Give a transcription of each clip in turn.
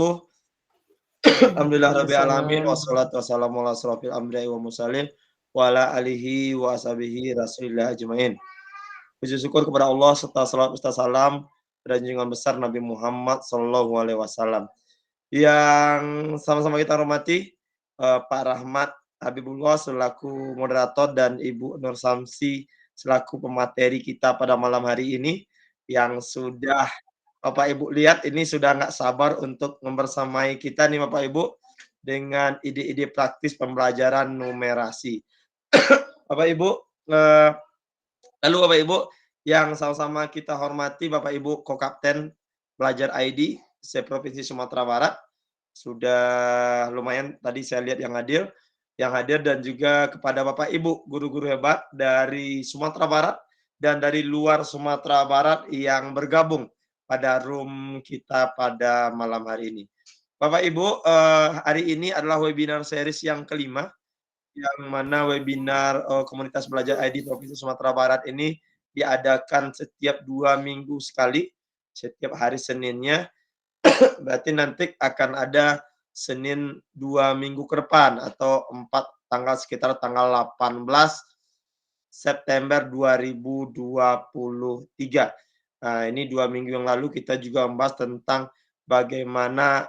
Alhamdulillah rabbil alamin Waalaikumsalam. wassalatu wassalamu ala asrofil anbiya'i wa mursalin wa ala alihi wa ashabihi rasulillah ajmain. Puji syukur kepada Allah serta salawat serta salam dan junjungan besar Nabi Muhammad sallallahu alaihi wasallam. Yang sama-sama kita hormati Pak Rahmat Habibullah selaku moderator dan Ibu Nur Samsi selaku pemateri kita pada malam hari ini yang sudah Bapak Ibu lihat ini sudah nggak sabar untuk membersamai kita nih Bapak Ibu dengan ide-ide praktis pembelajaran numerasi. Bapak Ibu, lalu Bapak Ibu yang sama-sama kita hormati Bapak Ibu Kokapten Belajar ID se-Provinsi Sumatera Barat, sudah lumayan tadi saya lihat yang hadir dan juga kepada Bapak Ibu guru-guru hebat dari Sumatera Barat dan dari luar Sumatera Barat yang bergabung pada room kita pada malam hari ini. Bapak Ibu, hari ini adalah webinar series yang kelima, yang mana webinar komunitas belajar ID Provinsi Sumatera Barat ini diadakan setiap 2 minggu sekali, setiap hari Seninnya. Berarti nanti akan ada Senin 2 minggu ke depan atau 4 tanggal sekitar tanggal 18 September 2023. Nah, ini 2 minggu yang lalu kita juga membahas tentang bagaimana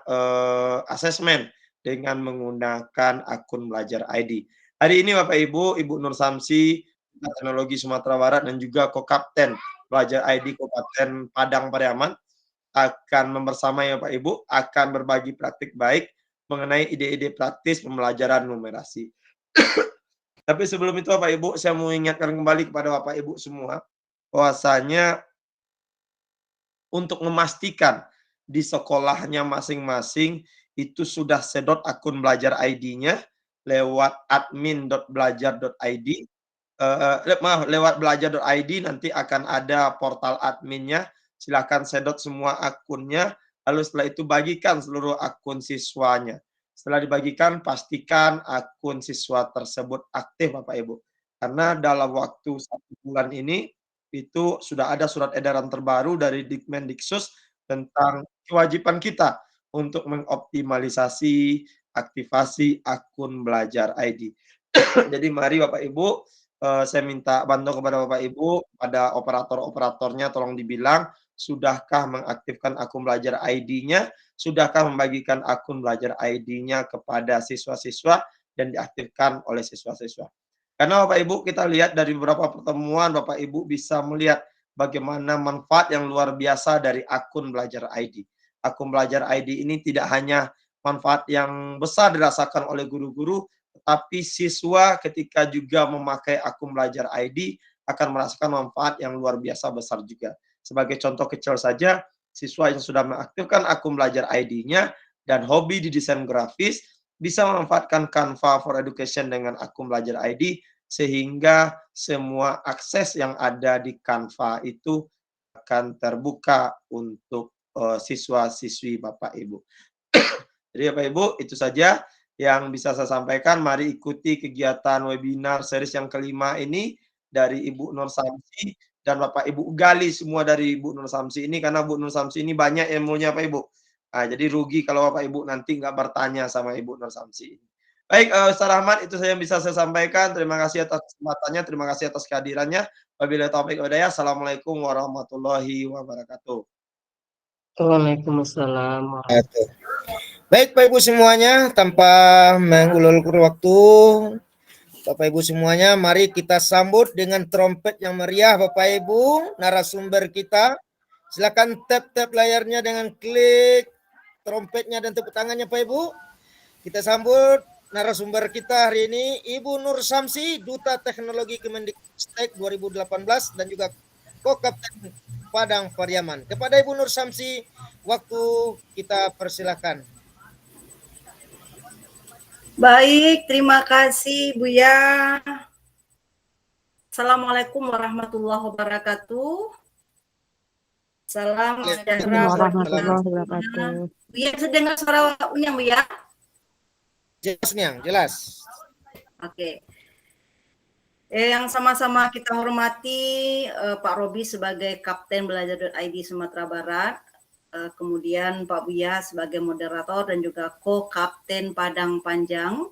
asesmen dengan menggunakan akun belajar ID. Hari ini Bapak Ibu, Ibu Nur Samsi, Teknologi Sumatera Barat dan juga Kokapten Belajar ID Kabupaten Padang Pariaman akan membersamai Bapak Ibu akan berbagi praktik baik mengenai ide-ide praktis pembelajaran numerasi. Tapi sebelum itu Bapak Ibu, saya mau ingatkan kembali kepada Bapak Ibu semua bahwasanya untuk memastikan di sekolahnya masing-masing itu sudah sedot akun belajar ID-nya lewat admin.belajar.id. Lewat belajar.id nanti akan ada portal adminnya. Silakan sedot semua akunnya, lalu setelah itu bagikan seluruh akun siswanya. Setelah dibagikan, pastikan akun siswa tersebut aktif Bapak Ibu. Karena dalam waktu 1 bulan ini, itu sudah ada surat edaran terbaru dari Dikmendiksus tentang kewajiban kita untuk mengoptimalisasi aktivasi akun belajar ID. Jadi mari Bapak Ibu, saya minta bantu kepada Bapak Ibu, pada operator-operatornya tolong dibilang, sudahkah mengaktifkan akun belajar ID-nya, sudahkah membagikan akun belajar ID-nya kepada siswa-siswa dan diaktifkan oleh siswa-siswa. Karena Bapak Ibu kita lihat dari beberapa pertemuan Bapak Ibu bisa melihat bagaimana manfaat yang luar biasa dari akun belajar ID. Akun belajar ID ini tidak hanya manfaat yang besar dirasakan oleh guru-guru, tetapi siswa ketika juga memakai akun belajar ID akan merasakan manfaat yang luar biasa besar juga. Sebagai contoh kecil saja, siswa yang sudah mengaktifkan akun belajar ID-nya dan hobi di desain grafis bisa memanfaatkan Canva for Education dengan akun belajar ID sehingga semua akses yang ada di Canva itu akan terbuka untuk siswa-siswi Bapak Ibu. Jadi Bapak Ibu itu saja yang bisa saya sampaikan. Mari ikuti kegiatan webinar series yang kelima ini dari Ibu Nur Samsi dan Bapak Ibu gali semua dari Ibu Nur Samsi ini karena Bu Nur Samsi ini banyak ilmunya Pak Ibu. Nah, jadi rugi kalau Bapak Ibu nanti nggak bertanya sama Ibu Nur Samsi. Baik, Ustaz Rahmat itu saja yang bisa saya sampaikan. Terima kasih atas kesempatannya, terima kasih atas kehadirannya. Wabillahi taufiq wal hidayah. Assalamualaikum warahmatullahi wabarakatuh. Waalaikumsalam. Baik Pak Ibu semuanya, tanpa mengulur waktu, Bapak Ibu semuanya, mari kita sambut dengan trompet yang meriah Bapak Ibu, narasumber kita. Silakan tap-tap layarnya dengan klik trompetnya dan tepuk tangannya Pak Ibu. Kita sambut narasumber kita hari ini, Ibu Nur Samsi, Duta Teknologi Kemendikbud 2018 dan juga Kokapten Padang Pariaman. Kepada Ibu Nur Samsi, waktu kita persilakan. Baik, terima kasih Buya. Assalamualaikum warahmatullahi wabarakatuh. Salam sejahtera Warahmatullahi wabarakatuh. Buya bisa dengar suara Unyang Buya? Jelas nih, jelas. Oke. Yang sama-sama kita hormati Pak Robi sebagai Kapten Belajar.id Sumatera Barat, kemudian Pak Buya sebagai moderator dan juga co-kapten Padang Panjang.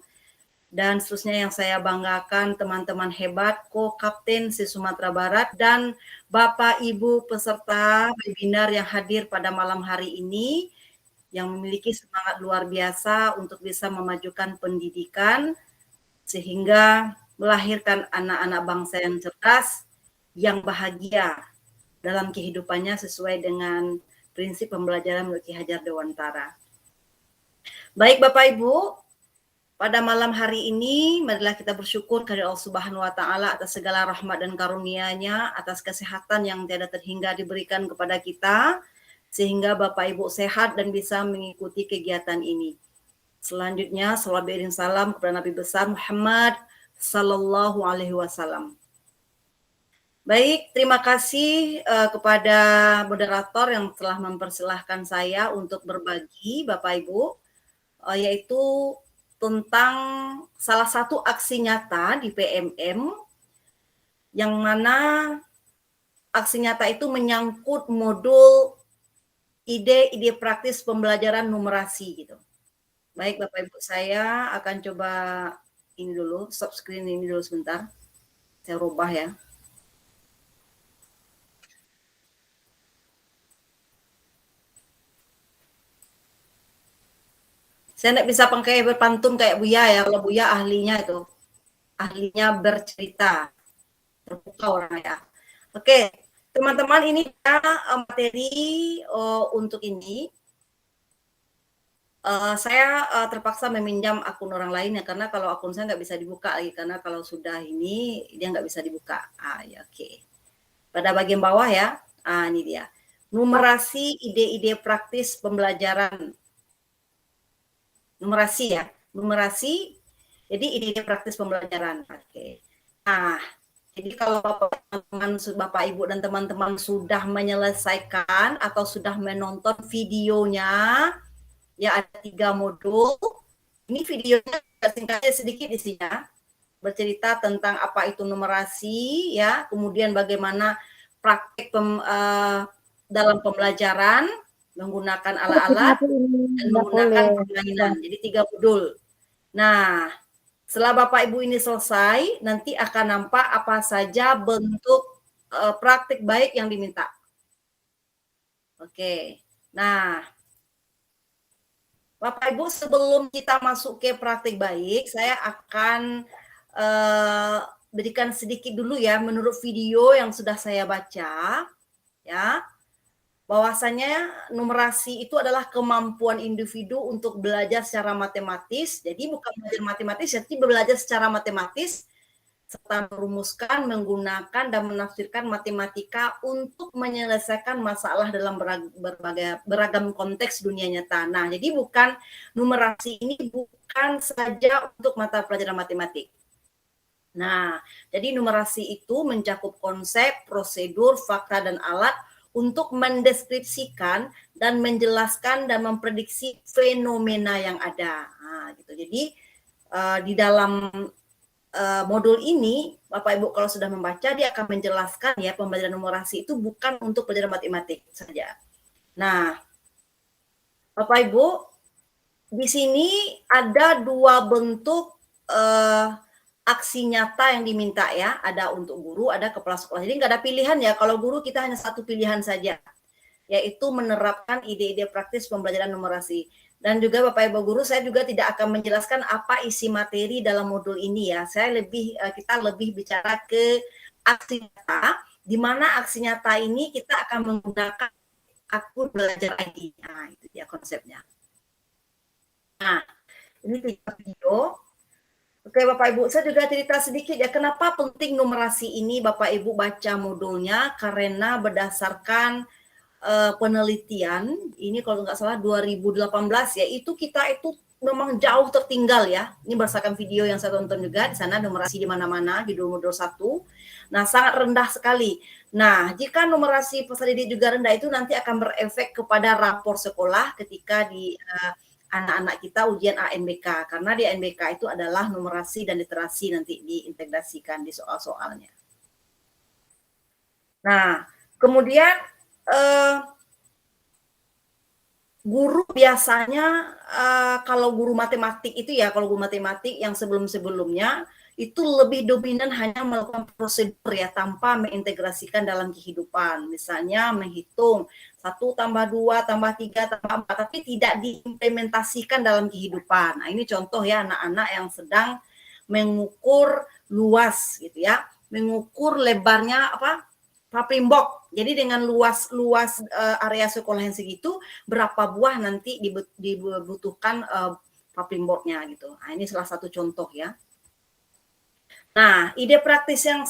Dan seterusnya yang saya banggakan teman-teman hebat co-kapten si Sumatera Barat dan Bapak Ibu peserta webinar yang hadir pada malam hari ini yang memiliki semangat luar biasa untuk bisa memajukan pendidikan sehingga melahirkan anak-anak bangsa yang cerdas, yang bahagia dalam kehidupannya sesuai dengan prinsip pembelajaran menurut Ki Hajar Dewantara. Baik Bapak Ibu, pada malam hari ini, marilah kita bersyukur kepada Allah Subhanahu wa Ta'ala atas segala rahmat dan karunia-Nya, atas kesehatan yang tiada terhingga diberikan kepada kita, sehingga Bapak Ibu sehat dan bisa mengikuti kegiatan ini. Selanjutnya, salawat beriring salam kepada Nabi besar Muhammad Sallallahu Alaihi Wasallam. Baik, terima kasih kepada moderator yang telah mempersilahkan saya untuk berbagi, Bapak Ibu, yaitu tentang salah satu aksi nyata di PMM yang mana aksi nyata itu menyangkut modul ide-ide praktis pembelajaran numerasi gitu. Baik Bapak Ibu, saya akan coba ini dulu, stop screen ini dulu sebentar. Saya rubah ya. Saya tidak bisa pakai berpantun kayak Buya ya. Kalau Buya ahlinya itu, ahlinya bercerita, terbuka orang ya. Oke, teman-teman ini materi untuk ini. Saya terpaksa meminjam akun orang lain ya, karena kalau akun saya nggak bisa dibuka lagi, karena kalau sudah ini dia nggak bisa dibuka. Ya, oke. Pada bagian bawah ya, ini dia. Numerasi ide-ide praktis pembelajaran. Numerasi ya, numerasi. Jadi ide-ide praktis pembelajaran. Oke. Nah, jadi kalau Bapak Ibu dan teman-teman sudah menyelesaikan atau sudah menonton videonya, ya ada 3 modul. Ini videonya singkatnya sedikit isinya, bercerita tentang apa itu numerasi, ya, kemudian bagaimana praktek dalam pembelajaran menggunakan alat-alat dan menggunakan permainan. Jadi 3 modul. Nah, setelah Bapak Ibu ini selesai, nanti akan nampak apa saja bentuk praktik baik yang diminta. Oke. Nah, Bapak Ibu, sebelum kita masuk ke praktik baik, saya akan berikan sedikit dulu ya menurut video yang sudah saya baca, ya, bahwasanya numerasi itu adalah kemampuan individu untuk belajar secara matematis. Jadi bukan belajar matematis, jadi belajar secara matematis serta merumuskan, menggunakan dan menafsirkan matematika untuk menyelesaikan masalah dalam beragam konteks dunia nyata. Nah, jadi bukan numerasi ini bukan saja untuk mata pelajaran matematik. Nah, jadi numerasi itu mencakup konsep, prosedur, fakta, dan alat untuk mendeskripsikan dan menjelaskan dan memprediksi fenomena yang ada. Nah, gitu. Jadi di dalam modul ini, Bapak Ibu kalau sudah membaca, dia akan menjelaskan ya pembelajaran numerasi itu bukan untuk pelajaran matematik saja. Nah, Bapak Ibu, di sini ada 2 bentuk aksi nyata yang diminta ya, ada untuk guru, ada kepala sekolah. Jadi nggak ada pilihan ya, kalau guru kita hanya satu pilihan saja, yaitu menerapkan ide-ide praktis pembelajaran numerasi. Dan juga Bapak Ibu guru, saya juga tidak akan menjelaskan apa isi materi dalam modul ini ya. Kita lebih bicara ke aksi nyata, di mana aksi nyata ini kita akan menggunakan akun belajar ID. Nah, itu dia konsepnya. Nah, ini 3 video. Oke Bapak Ibu, saya juga cerita sedikit ya, kenapa penting numerasi ini Bapak Ibu baca modulnya, karena berdasarkan penelitian, ini kalau nggak salah 2018 ya, itu kita itu memang jauh tertinggal ya. Ini berdasarkan video yang saya tonton juga, di sana numerasi di mana-mana, di modul 1. Nah, sangat rendah sekali. Nah, jika numerasi peserta didik juga rendah, itu nanti akan berefek kepada rapor sekolah ketika di anak-anak kita ujian ANBK, karena di ANBK itu adalah numerasi dan literasi nanti diintegrasikan di soal-soalnya. Nah, kemudian guru biasanya kalau guru matematik itu ya, kalau guru matematik yang sebelum-sebelumnya itu lebih dominan hanya melakukan prosedur ya tanpa mengintegrasikan dalam kehidupan. Misalnya menghitung 1 tambah 2 tambah 3 tambah 4, tapi tidak diimplementasikan dalam kehidupan. Nah, ini contoh ya anak-anak yang sedang mengukur luas gitu ya, mengukur lebarnya paprimbok. Jadi dengan luas area sekolah yang segitu, berapa buah nanti dibutuhkan paprimboknya gitu. Nah, ini salah satu contoh ya. Nah, ide praktis yang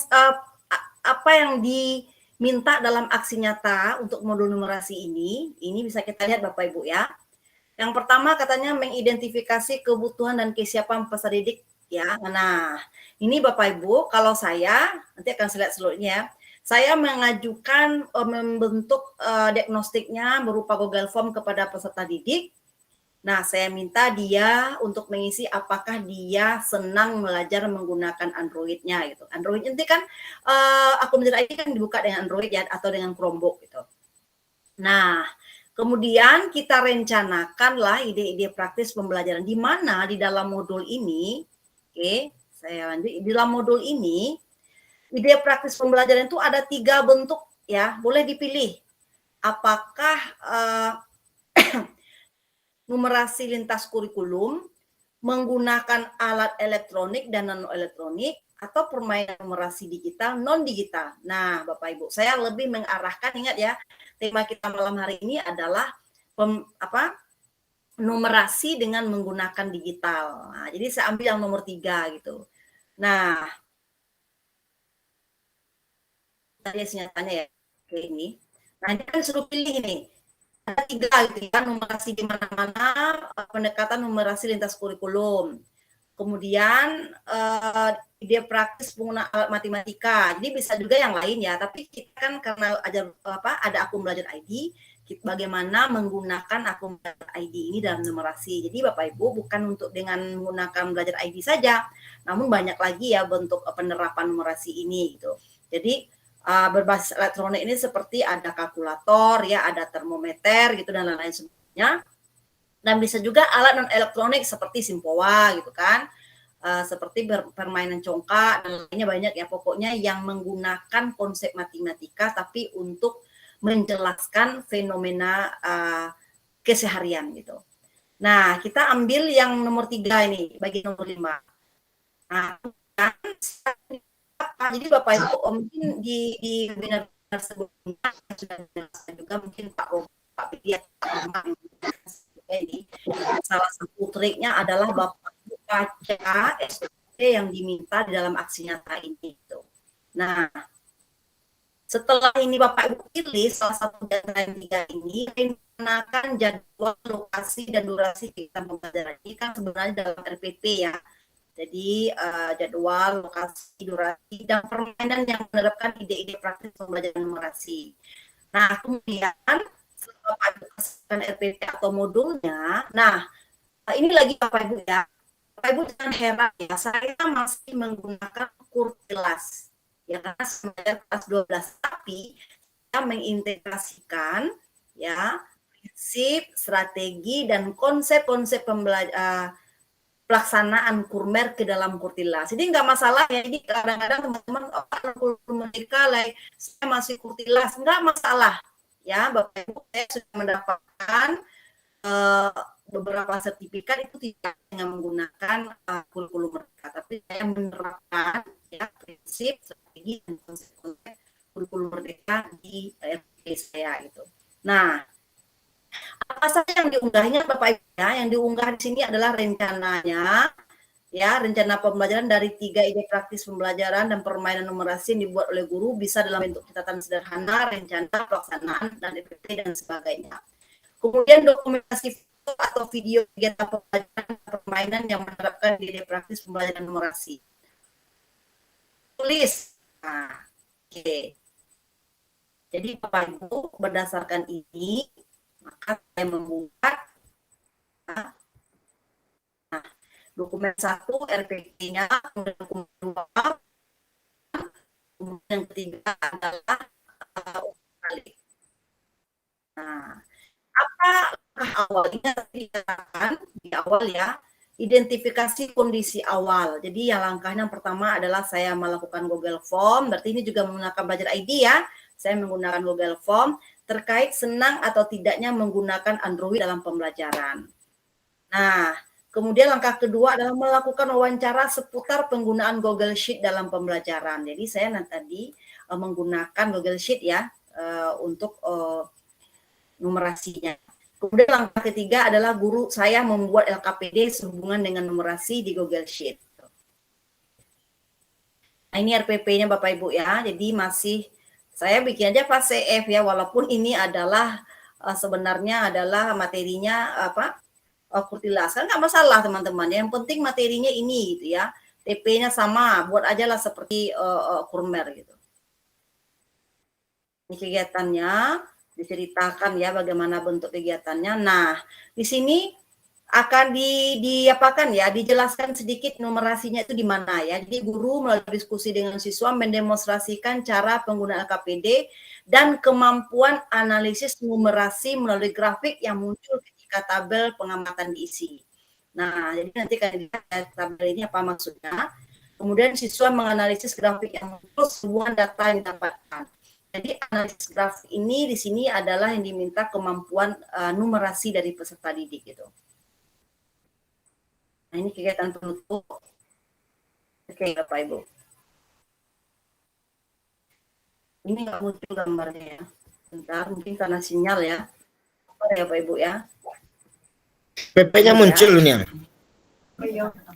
apa yang diminta dalam aksi nyata untuk modul numerasi ini bisa kita lihat Bapak Ibu ya. Yang pertama katanya mengidentifikasi kebutuhan dan kesiapan peserta didik ya. Nah, ini Bapak Ibu, kalau saya nanti akan saya lihat seluruhnya. Saya mengajukan membentuk diagnostiknya berupa Google Form kepada peserta didik. Nah, saya minta dia untuk mengisi apakah dia senang belajar menggunakan Android-nya gitu. Android ini kan akun Belajar ID kan dibuka dengan Android ya atau dengan Chromebook gitu. Nah, kemudian kita rencanakanlah ide-ide praktis pembelajaran di mana di dalam modul ini, oke, saya lanjut. Di dalam modul ini, ide praktis pembelajaran itu ada 3 bentuk ya, boleh dipilih. Apakah numerasi lintas kurikulum, menggunakan alat elektronik dan non-elektronik, atau permainan numerasi digital, non-digital. Nah, Bapak Ibu, saya lebih mengarahkan, ingat ya, tema kita malam hari ini adalah numerasi dengan menggunakan digital. Nah, jadi saya ambil yang nomor 3 gitu. Nah, tadi senyatanya ya, kayak ini. Nah, ini kan suruh pilih nih. Ada 3 gitu ya, numerasi di mana-mana, pendekatan numerasi lintas kurikulum. Kemudian ide praktis penggunaan alat matematika. Jadi bisa juga yang lain ya, tapi kita kan karena ada akun Belajar ID, bagaimana menggunakan akun Belajar ID ini dalam numerasi. Jadi Bapak Ibu bukan untuk dengan menggunakan Belajar ID saja, namun banyak lagi ya bentuk penerapan numerasi ini gitu. Jadi berbasis elektronik ini seperti ada kalkulator ya, ada termometer gitu dan lain-lain sebagainya. Dan bisa juga alat non elektronik seperti Simpowa gitu kan, seperti permainan congkak dan lainnya banyak ya. Pokoknya yang menggunakan konsep matematika tapi untuk menjelaskan fenomena keseharian gitu. Nah, kita ambil yang nomor 3 ini, bagi nomor 5. Nah, jadi Bapak Ibu mungkin di webinar sebelumnya sudah dijelaskan juga mungkin Pak Pitia ini salah satu triknya adalah Bapak Ibu baca SOP yang diminta di dalam aksi nyata ini itu. Nah, setelah ini Bapak Ibu pilih salah satu dari yang 3 ini, rencanakan jadwal, lokasi dan durasi kegiatan pembelajaran. Ini kan sebenarnya dalam RPP ya. Jadi jadwal, lokasi, durasi, dan permainan yang menerapkan ide-ide praktis pembelajaran numerasi. Nah, kemudian setelah Bapak Ibu kasihkan RPP atau modulnya, nah ini lagi Bapak Ibu ya, Bapak Ibu jangan heran ya, saya masih menggunakan Kurtilas, ya karena sebenarnya kelas 12, tapi saya mengintegrasikan ya prinsip, strategi, dan konsep-konsep pelaksanaan kurmer ke dalam Kurtilas. Jadi nggak masalah ya, jadi kadang-kadang teman-teman mereka saya masih Kurtilas, nggak masalah ya Bapak Ibu, saya sudah mendapatkan beberapa sertifikat itu tidak dengan menggunakan kurikulum mereka, tapi saya menerapkan ya prinsip, strategi, dan konsep-konsep kurikulum merdeka di RP saya itu. Nah, apa saja yang diunggahnya Bapak Ibu ya? Yang diunggah di sini adalah rencananya ya, rencana pembelajaran dari 3 ide praktis pembelajaran dan permainan numerasi yang dibuat oleh guru bisa dalam bentuk catatan sederhana, rencana, pelaksanaan, dan EPT dan sebagainya. Kemudian dokumentasi foto atau video kegiatan pembelajaran dan permainan yang menerapkan ide praktis pembelajaran numerasi. Tulis. Nah, oke. Jadi Bapak Ibu berdasarkan ini maka saya membuat dokumen 1 RPP-nya, kemudian dokumen 2, kemudian yang ketiga adalah kali. Nah, apa langkah awal ini dikatakan di awal ya, identifikasi kondisi awal. Jadi yang langkahnya yang pertama adalah saya melakukan Google Form, berarti ini juga menggunakan Belajar ID ya. Saya menggunakan Google Form terkait senang atau tidaknya menggunakan Android dalam pembelajaran. Nah, kemudian langkah kedua adalah melakukan wawancara seputar penggunaan Google Sheet dalam pembelajaran. Jadi saya tadi menggunakan Google Sheet ya untuk numerasinya. Kemudian langkah ketiga adalah guru saya membuat LKPD sehubungan dengan numerasi di Google Sheet. Nah, ini RPP-nya Bapak Ibu ya. Jadi masih saya bikin aja fase F ya, walaupun ini adalah sebenarnya adalah materinya kurtilas. Kan nggak masalah teman-teman. Yang penting materinya ini gitu ya. TP-nya sama, buat aja lah seperti kurmer gitu. Ini kegiatannya. Diceritakan ya bagaimana bentuk kegiatannya. Nah, di sini akan diapakan ya, dijelaskan sedikit numerasinya itu di mana ya. Jadi guru melalui diskusi dengan siswa mendemonstrasikan cara penggunaan LKPD dan kemampuan analisis numerasi melalui grafik yang muncul ketika tabel pengamatan diisi. Nah, jadi nanti kan lihat tabel ini apa maksudnya. Kemudian siswa menganalisis grafik yang muncul semua data yang didapatkan. Jadi analisis grafik ini di sini adalah yang diminta kemampuan numerasi dari peserta didik gitu. Nah, ini kegiatan penutup. Oke, Bapak Ibu. Ini nggak muncul gambarnya ya. Bentar, mungkin karena sinyal ya. Apa ya Bapak Ibu ya? PP-nya muncul nih.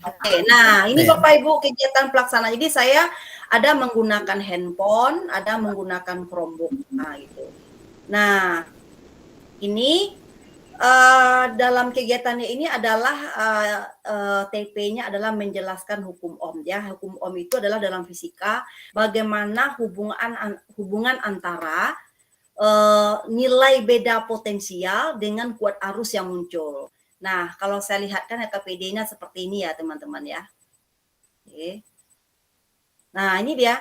Oke, nah ini Bapak Ibu kegiatan pelaksana. Jadi saya ada menggunakan handphone, ada menggunakan Chromebook. Nah, gitu. Nah, ini dalam kegiatannya ini adalah TP-nya adalah menjelaskan hukum Ohm ya. Hukum Ohm itu adalah dalam fisika bagaimana hubungan antara nilai beda potensial dengan kuat arus yang muncul. Nah, kalau saya lihatkan LKPD-nya seperti ini ya, teman-teman ya. Oke. Nah, ini dia.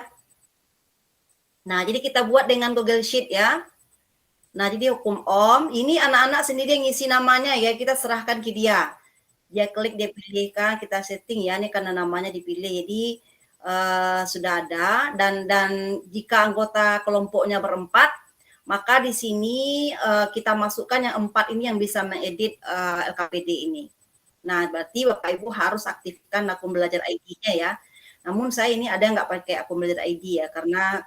Nah, jadi kita buat dengan Google Sheet ya. Nah, jadi hukum Ohm, ini anak-anak sendiri yang ngisi namanya ya, kita serahkan ke dia. Dia klik, dia pilihkan, kita setting ya, ini karena namanya dipilih. Jadi sudah ada dan jika anggota kelompoknya berempat, maka di sini kita masukkan yang 4 ini yang bisa mengedit LKPD ini. Nah, berarti Bapak Ibu harus aktifkan akun Belajar ID-nya ya. Namun saya ini ada nggak pakai akun Belajar ID ya, karena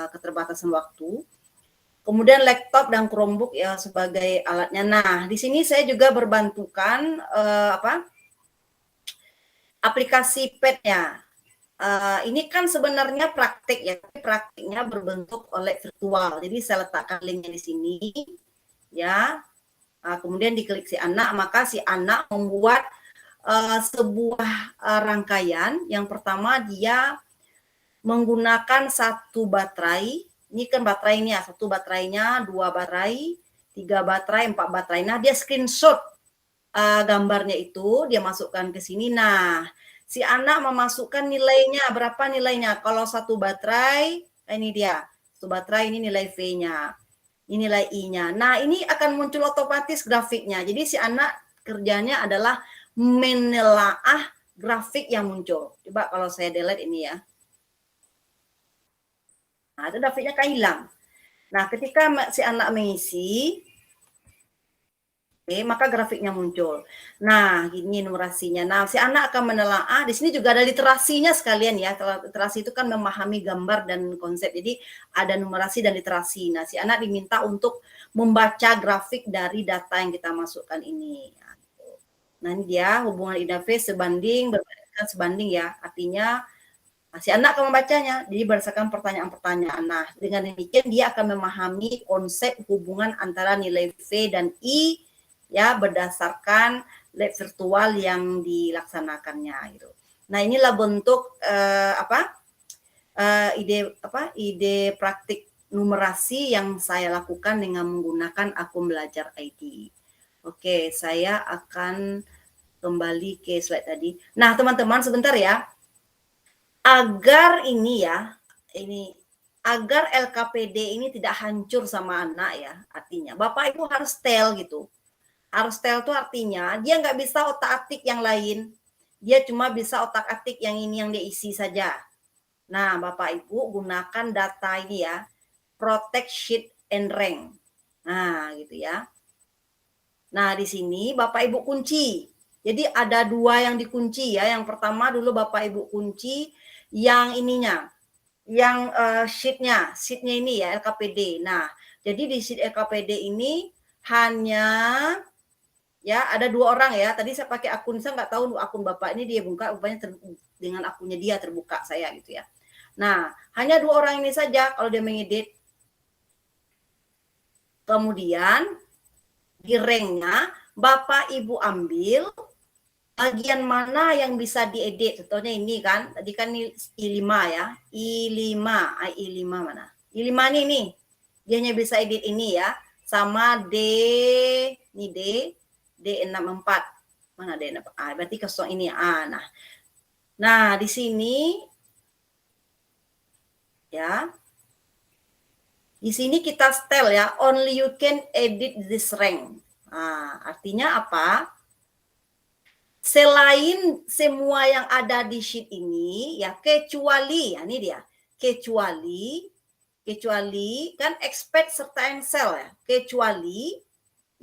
keterbatasan waktu. Kemudian laptop dan Chromebook ya sebagai alatnya. Nah, di sini saya juga berbantukan aplikasi pad-nya. Ini kan sebenarnya praktik ya, tapi praktiknya berbentuk oleh virtual. Jadi saya letakkan linknya di sini, ya. Kemudian diklik si anak, maka si anak membuat sebuah rangkaian. Yang pertama dia menggunakan 1 baterai. Ini kan baterainya, 1 baterainya, 2 baterai, 3 baterai, 4 baterai. Nah, dia screenshot gambarnya itu, dia masukkan ke sini. Nah, si anak memasukkan nilainya, berapa nilainya? Kalau 1 baterai, ini dia. 1 baterai ini nilai V-nya. Ini nilai I-nya. Nah, ini akan muncul otomatis grafiknya. Jadi si anak kerjanya adalah menelaah grafik yang muncul. Coba kalau saya delete ini ya. Nah, itu grafiknya kan hilang. Nah, ketika si anak mengisi, maka grafiknya muncul. Nah, ini numerasinya. Nah, si anak akan menelaah. Di sini juga ada literasinya sekalian ya. Literasi itu kan memahami gambar dan konsep. Jadi ada numerasi dan literasi. Nah, si anak diminta untuk membaca grafik dari data yang kita masukkan ini. Nah, ini dia hubungan I-V berbandingkan sebanding ya. Artinya si anak akan membacanya. Jadi berdasarkan pertanyaan-pertanyaan. Nah, dengan demikian dia akan memahami konsep hubungan antara nilai V dan I ya berdasarkan lab virtual yang dilaksanakannya gitu. Nah, inilah bentuk ide praktik numerasi yang saya lakukan dengan menggunakan akun Belajar ID. Oke, saya akan kembali ke slide tadi. Nah, teman-teman sebentar ya. Agar agar LKPD ini tidak hancur sama anak ya, artinya Bapak Ibu harus tell gitu. Hardstyle itu artinya dia nggak bisa otak-atik yang lain. Dia cuma bisa otak-atik yang ini yang dia isi saja. Nah, Bapak Ibu gunakan data ini ya. Protect sheet and rank. Nah, gitu ya. Nah, di sini Bapak Ibu kunci. Jadi ada 2 yang dikunci ya. Yang pertama dulu Bapak Ibu kunci yang ininya. Yang sheet-nya ini ya LKPD. Nah, jadi di sheet LKPD ini hanya ya ada 2 orang ya. Tadi saya pakai akun, saya nggak tahu akun Bapak ini dia buka, rupanya dengan akunnya dia terbuka saya gitu ya. Nah, hanya 2 orang ini saja kalau dia mengedit. Kemudian di ranknya Bapak Ibu ambil bagian mana yang bisa diedit. Contohnya ini kan, tadi kan ini I5 ya. I5 mana? I5 nih. Dia hanya bisa edit ini ya. Sama ini D64. Mana D64? Berarti kosong ini. Nah, di sini ya. Di sini kita setel ya, only you can edit this rank. Artinya apa? Selain semua yang ada di sheet ini, ya kecuali, ya ini dia, kecuali kan expect certain cell ya, kecuali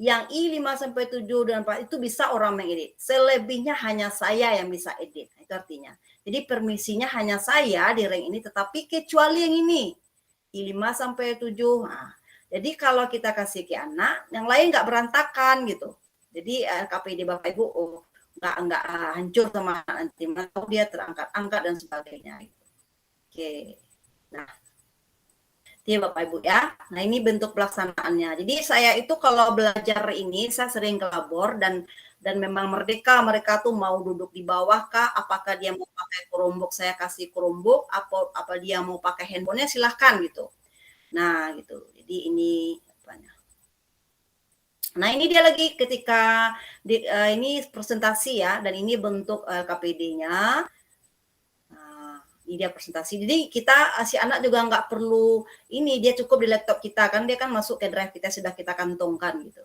yang I5 sampai 7 dan 4 itu bisa orang mengedit. Selebihnya hanya saya yang bisa edit. Itu artinya. Jadi permisinya hanya saya di rank ini, tetapi kecuali yang ini. I5 sampai 7. Nah, jadi kalau kita kasih ke anak, yang lain nggak berantakan gitu. Jadi KPD Bapak Ibu nggak hancur sama nanti, atau dia terangkat-angkat dan sebagainya. Oke. Nah, ini Bapak Ibu ya. Nah, ini bentuk pelaksanaannya. Jadi saya itu kalau belajar ini saya sering ke labor dan memang mereka tuh mau duduk di bawah kah, apakah dia mau pakai Chromebook, saya kasih Chromebook, apa dia mau pakai handphonenya silahkan gitu. Nah gitu, jadi ini apanya. Nah ini dia lagi ketika ini presentasi ya, dan ini bentuk KPD-nya. Ini dia presentasi. Jadi kita si anak juga nggak perlu ini, dia cukup di laptop kita kan, dia kan masuk ke drive kita sudah kita kantongkan gitu.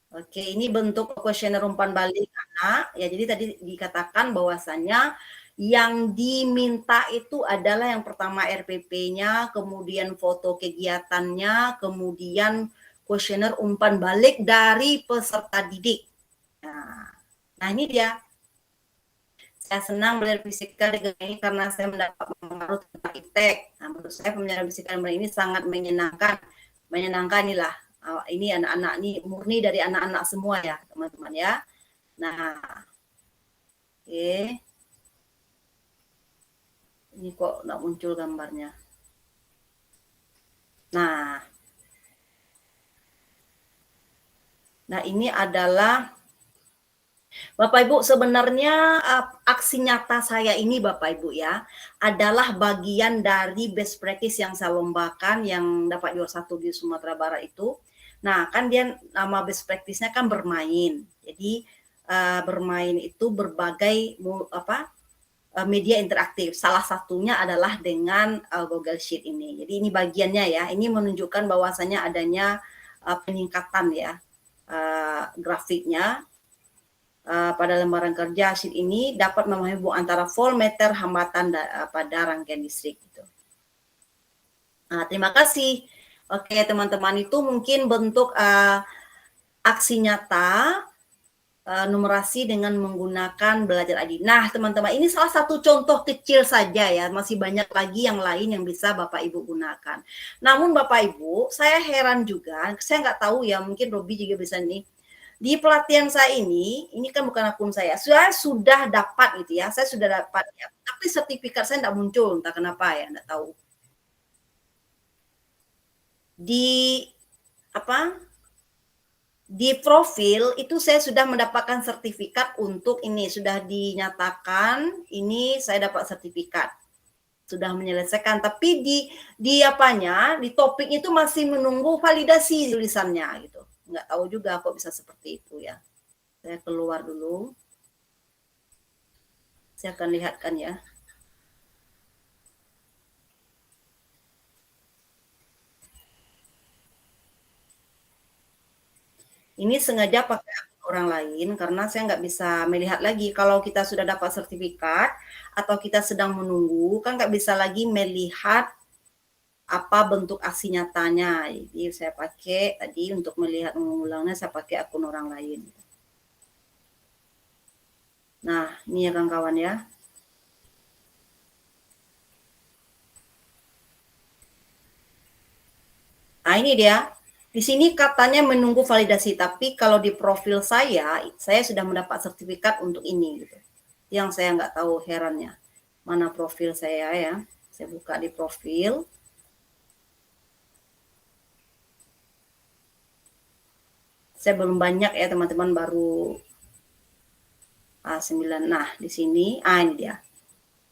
Oke, ini bentuk kuesioner umpan balik anak. Ya, jadi tadi dikatakan bahwasannya yang diminta itu adalah yang pertama RPP-nya, kemudian foto kegiatannya, kemudian kuesioner umpan balik dari peserta didik. Nah ini dia. Saya senang belajar fisika ini karena saya mendapat pengaruh tentang iptek. Nah, menurut saya pembelajaran fisika ini sangat menyenangkan. Inilah. Ini anak-anak ini murni dari anak-anak semua ya teman-teman ya. Nah, oke. Ini kok nggak muncul gambarnya. Nah ini adalah Bapak Ibu, sebenarnya aksi nyata saya ini Bapak Ibu ya, adalah bagian dari best practice yang saya lombakan yang dapat juara 1 di Sumatera Barat itu. Nah, kan dia nama best practice-nya kan bermain. Jadi bermain itu berbagai media interaktif. Salah satunya adalah dengan Google Sheet ini. Jadi ini bagiannya ya. Ini menunjukkan bahwasannya adanya peningkatan ya grafiknya. Pada lembaran kerja sheet ini dapat memahami hubungan antara voltmeter hambatan pada rangkaian listrik. Gitu. Nah, terima kasih. Oke teman-teman, itu mungkin bentuk aksi nyata numerasi dengan menggunakan belajar ID. Nah teman-teman, ini salah satu contoh kecil saja ya, masih banyak lagi yang lain yang bisa Bapak Ibu gunakan. Namun Bapak Ibu, saya heran juga, saya nggak tahu ya, mungkin Robi juga bisa nih. Di pelatihan saya ini kan bukan akun saya sudah dapat gitu ya, saya sudah dapat ya, tapi sertifikat saya tidak muncul, entah kenapa ya, tidak tahu. Di profil itu saya sudah mendapatkan sertifikat untuk ini, sudah dinyatakan ini saya dapat sertifikat, sudah menyelesaikan, tapi di topik itu masih menunggu validasi tulisannya gitu. Nggak tahu juga kok bisa seperti itu ya. Saya keluar dulu. Saya akan lihatkan ya. Ini sengaja pakai akun orang lain karena saya nggak bisa melihat lagi. Kalau kita sudah dapat sertifikat atau kita sedang menunggu, kan nggak bisa lagi melihat apa bentuk aksi nyatanya. Jadi saya pakai tadi untuk melihat mengulangnya, saya pakai akun orang lain. Nah, ini ya kawan-kawan ya. Nah, ini dia. Di sini katanya menunggu validasi, tapi kalau di profil saya sudah mendapat sertifikat untuk ini gitu. Yang saya nggak tahu herannya. Mana profil saya ya. Saya buka di profil. Saya belum banyak ya teman-teman, baru 9. Nah, di sini ini dia.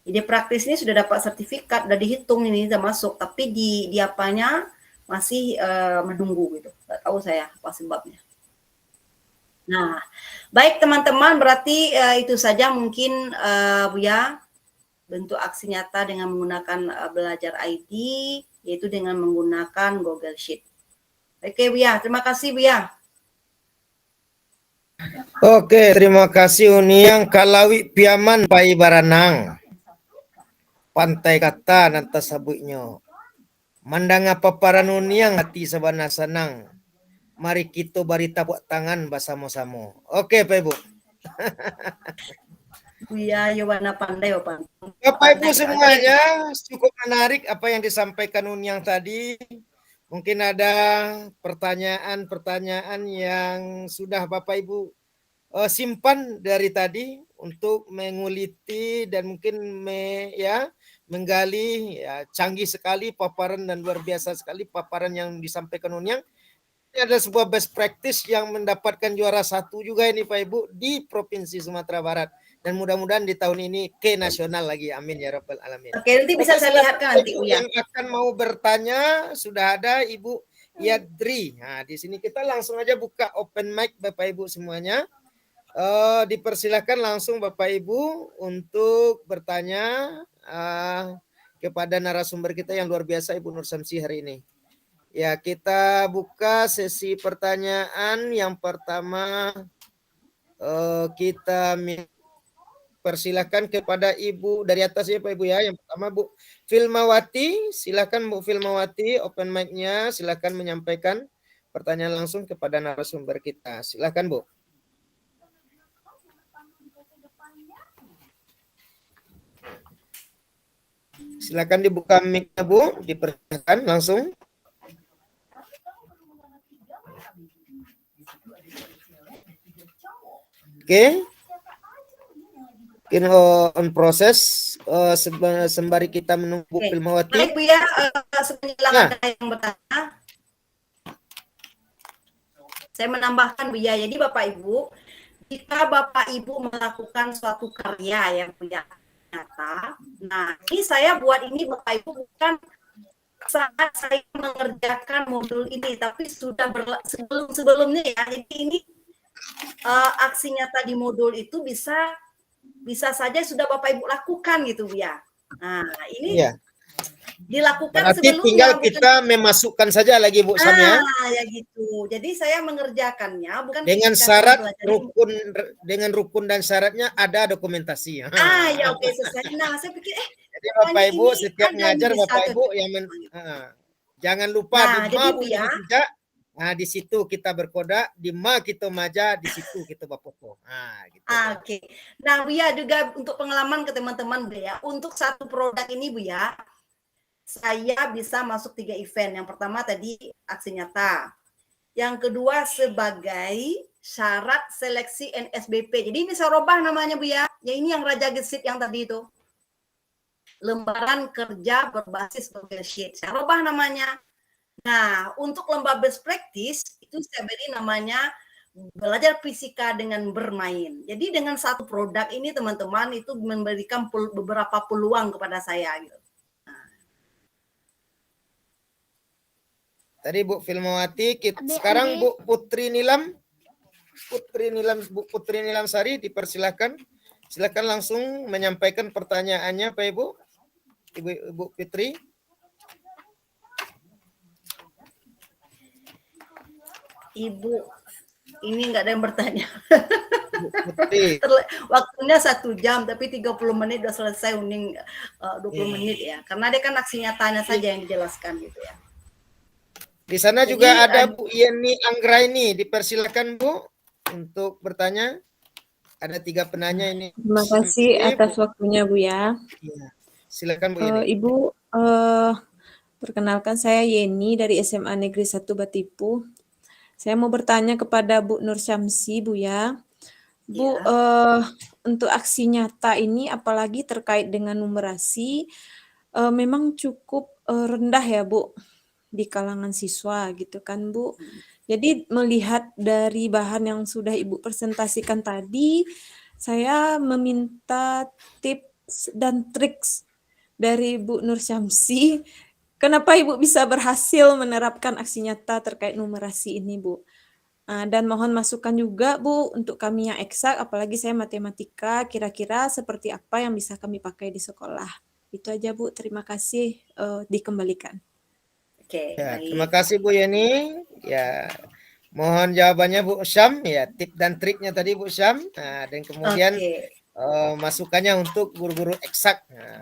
Ide praktis ini sudah dapat sertifikat, udah dihitung ini sudah masuk, tapi di apanya masih menunggu gitu. Nggak tahu saya apa sebabnya. Nah, baik teman-teman, berarti itu saja mungkin Buya, bentuk aksi nyata dengan menggunakan belajar ID, yaitu dengan menggunakan Google Sheet. Oke Buya, terima kasih Buya. Oke, terima kasih Uniang Kalawi Piaman Pai Baranang. Pantai kata nanta sabutnya. Mandang apa paparan Uniang hati sabana senang. Mari kita bari tepuk tangan bersama-sama. Oke, Pak Ibu. Buya Yowana Pandai, Pak. Bapak Ibu semuanya, cukup menarik apa yang disampaikan Uniang tadi. Mungkin ada pertanyaan-pertanyaan yang sudah Bapak Ibu simpan dari tadi untuk menguliti dan mungkin menggali ya, canggih sekali paparan dan luar biasa sekali paparan yang disampaikan Uniang. Ini adalah sebuah best practice yang mendapatkan juara 1 juga ini Pak Ibu di Provinsi Sumatera Barat, dan mudah-mudahan di tahun ini ke nasional lagi, amin ya rabbal alamin. Oke, nanti bisa saya lihatkan nanti Uya. Yang akan mau bertanya sudah ada Ibu Yadri. Nah, di sini kita langsung aja buka open mic Bapak Ibu semuanya. Dipersilakan langsung Bapak Ibu untuk bertanya kepada narasumber kita yang luar biasa Ibu Nur Samsi hari ini. Ya, kita buka sesi pertanyaan. Yang pertama kita persilakan kepada Ibu dari atas ya Pak Ibu ya. Yang pertama Bu Filmawati, silakan Bu Filmawati, open mic-nya, silakan menyampaikan pertanyaan langsung kepada narasumber kita. Silakan Bu. Silakan dibuka mic-nya Bu, dipersilakan langsung. Oke. Mungkin on proses sembari kita menunggu Filmawati. Baik Bu ya, silakan ada yang bertanya. Saya menambahkan Bu ya, jadi Bapak Ibu, jika Bapak Ibu melakukan suatu karya yang punya nyata, nah ini saya buat ini Bapak Ibu bukan saat saya mengerjakan modul ini, tapi sudah sebelumnya ya. Jadi ini aksi nyata di modul itu bisa saja sudah Bapak Ibu lakukan gitu Bu ya. Nah ini dilakukan berarti sebelumnya. Tinggal kita memasukkan saja lagi Bu Sam ya. Ya gitu. Jadi saya mengerjakannya bukan dengan syarat rukun dan syaratnya ada dokumentasi. Ya oke selesai. Nah saya pikir jadi Bapak Ibu setiap ngajar Bapak Ibu yang jangan lupa di ma Bu tidak. Nah di situ kita berkoda, di ma kita maja, di situ kita bapopo. Gitu. Oke. Nah Bu ya, juga untuk pengalaman ke teman-teman Bu ya, untuk satu produk ini Bu ya, saya bisa masuk 3 event. Yang pertama tadi aksi nyata. Yang kedua sebagai syarat seleksi NSBP. Jadi ini saya robah namanya Bu ya. Ya ini yang Raja Gesit yang tadi itu. Lembaran kerja berbasis Google Sheet. Saya robah namanya. Nah, untuk lomba best practice itu saya beri namanya belajar fisika dengan bermain. Jadi dengan satu produk ini teman-teman itu memberikan beberapa peluang kepada saya gitu. Tadi Bu Filmawati, sekarang Bu Putri Nilam Sari dipersilakan. Silakan langsung menyampaikan pertanyaannya Pak Ibu. Ibu Fitri. Ibu Ini nggak ada yang bertanya. Putri. Waktunya 1 jam, tapi 30 menit udah selesai, uning 20 menit ya. Karena dia kan aksi nyatanya saja yang dijelaskan gitu ya. Di sana Jadi, juga ada Bu Yeni Anggraini, dipersilakan Bu untuk bertanya. Ada 3 penanya ini. Terima kasih atas waktunya Bu ya. Ya. Silakan Bu Yeni. Ibu, perkenalkan saya Yeni dari SMA Negeri 1 Batipu. Saya mau bertanya kepada Bu Nur Syamsi Bu ya. Bu, untuk aksi nyata ini apalagi terkait dengan numerasi, memang cukup rendah ya Bu di kalangan siswa gitu kan Bu. Jadi melihat dari bahan yang sudah Ibu presentasikan tadi, saya meminta tips dan triks dari Bu Nur Syamsi. Kenapa Ibu bisa berhasil menerapkan aksi nyata terkait numerasi ini Bu? Dan mohon masukan juga Bu untuk kami yang eksak, apalagi saya matematika, kira-kira seperti apa yang bisa kami pakai di sekolah. Itu aja Bu, terima kasih, dikembalikan. Oke, Ya, baik. terima kasih Bu Yeni. Ya, mohon jawabannya Bu Syam. Ya, tip dan triknya tadi Bu Syam. Nah, dan kemudian masukannya untuk guru-guru eksak. Nah,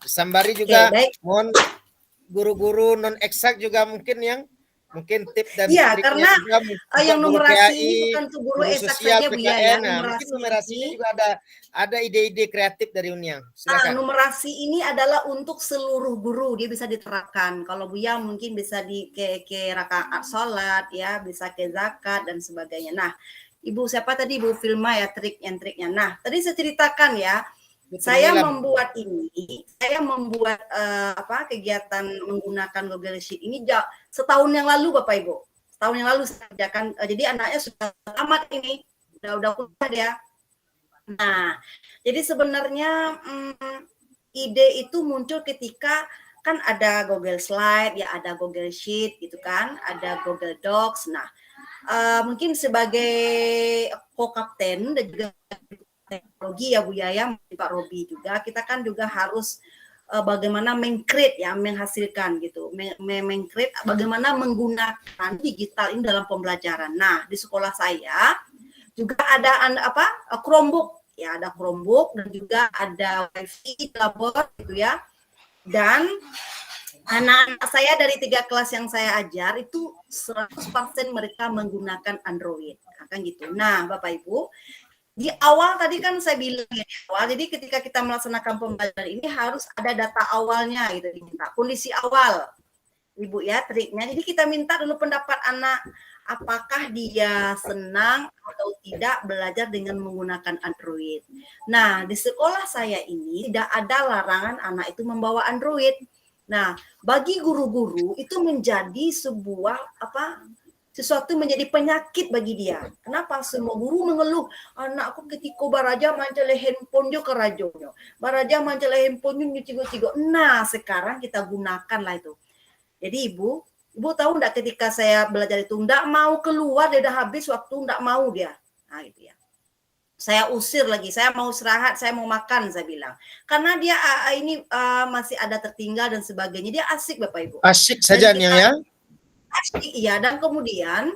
disambari juga mohon guru-guru non eksak juga mungkin yang mungkin tip dan Iya, triknya karena juga yang guru numerasi PAI, ini bukan untuk guru eksak sosial, saja Bu ya, PKN. Nah, numerasi mungkin numerasi ini ini juga ada ide-ide kreatif dari Uniang. Silakan. numerasi ini adalah untuk seluruh guru, dia bisa diterapkan. Kalau Buya mungkin bisa ke rakaat sholat ya, bisa ke zakat dan sebagainya. Nah, Ibu siapa tadi Bu Filma ya triknya. Nah, tadi saya ceritakan ya, saya membuat kegiatan menggunakan Google Sheet ini setahun yang lalu Bapak Ibu. Setahun yang lalu saya kerjakan, jadi anaknya sudah tamat ini, udah kuliah dia. Nah, jadi sebenarnya ide itu muncul ketika kan ada Google Slide, ya ada Google Sheet gitu kan, ada Google Docs. Nah, mungkin sebagai co-kapten dan juga teknologi ya Bu Yaya, Pak Robi juga, kita kan juga harus bagaimana mengcreate ya, menghasilkan gitu, mengcreate bagaimana menggunakan digital ini dalam pembelajaran. Nah, di sekolah saya juga ada Chromebook ya, ada Chromebook dan juga ada WiFi labor gitu ya. Dan anak-anak saya dari 3 kelas yang saya ajar itu 100% mereka menggunakan Android, kan gitu. Nah, Bapak Ibu, di awal tadi kan saya bilang ya, di awal, jadi ketika kita melaksanakan pembelajaran ini harus ada data awalnya gitu, diminta kondisi awal, Ibu ya, triknya. Jadi kita minta dulu pendapat anak, apakah dia senang atau tidak belajar dengan menggunakan Android. Nah, di sekolah saya ini tidak ada larangan anak itu membawa Android. Nah, bagi guru-guru itu menjadi sebuah sesuatu menjadi penyakit bagi dia. Kenapa? Semua guru mengeluh, anakku ketika baraja mancele handphone jo kerajonyo. Baraja mancele handphone jo nyucigo-cigo. Nah, sekarang kita gunakanlah itu. Jadi Ibu tahu enggak ketika saya belajar itu enggak mau keluar, dia udah habis waktu, enggak mau dia. Nah, gitu ya. Saya usir lagi, saya mau istirahat, saya mau makan, saya bilang. Karena dia masih ada tertinggal dan sebagainya. Dia asik Bapak Ibu. Asik saja nih ya. Asik, iya. Dan kemudian